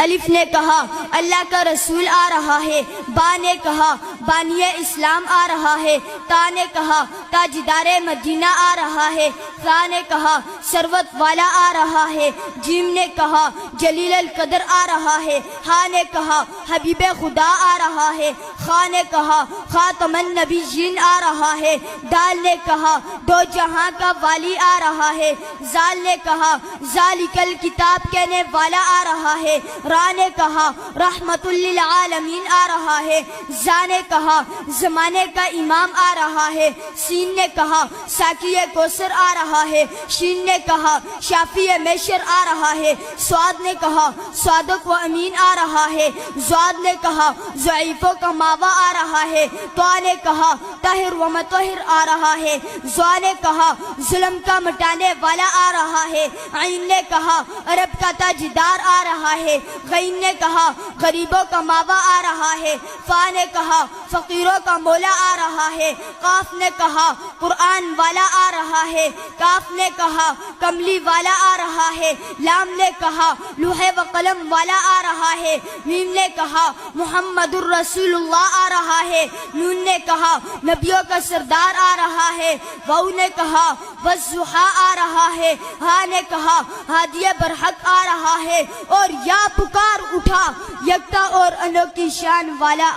الف نے کہا اللہ کا رسول آ رہا ہے، با نے کہا بانی اسلام آ رہا ہے، تا نے کہا تاجدار مدینہ آ رہا ہے، ثا نے کہا ثروت والا آ رہا ہے، جیم نے کہا جلیل القدر آ رہا ہے، ہا نے کہا حبیب خدا آ رہا ہے، خا نے کہا خاتم النبیین آ رہا ہے، دال نے کہا دو جہاں کا والی آ رہا ہے، زال نے کہا ذالک الکتاب کہنے والا آ رہا ہے، را نے کہا رحمت للعالمین آ رہا ہے، زا نے کہا زمانے کا امام آ رہا ہے، سین نے کہا ساقی کوثر آ رہا ہے، شین نے کہا شافی میشر آ رہا ہے، سواد نے کہا صادق و امین آ رہا ہے، زواد نے کہا ضعیفوں کا ماوا آ رہا ہے، طا نے کہا طاہر و مطہر آ رہا ہے، زوا نے کہا ظلم کا مٹانے والا آ رہا ہے، عین نے کہا عرب کا تاجدار آ رہا ہے، غین نے کہا غریبوں کا ماوا آ رہا ہے، فا نے کہا فقیروں کا مولا آ رہا ہے، قاف نے کہا قرآن والا آ رہا ہے، کاف نے کہا کملی والا آ رہا ہے، لام نے کہا لوح و قلم والا آ رہا ہے، میم نے کہا محمد الرسول اللہ آ رہا ہے، نون نے کہا نبیوں کا سردار آ رہا ہے، واو نے کہا والضحیٰ آ رہا ہے، ہا نے کہا ہادی برحق آ رہا ہے، اور یا پکار اٹھا یکتا اور انوکھی شان والا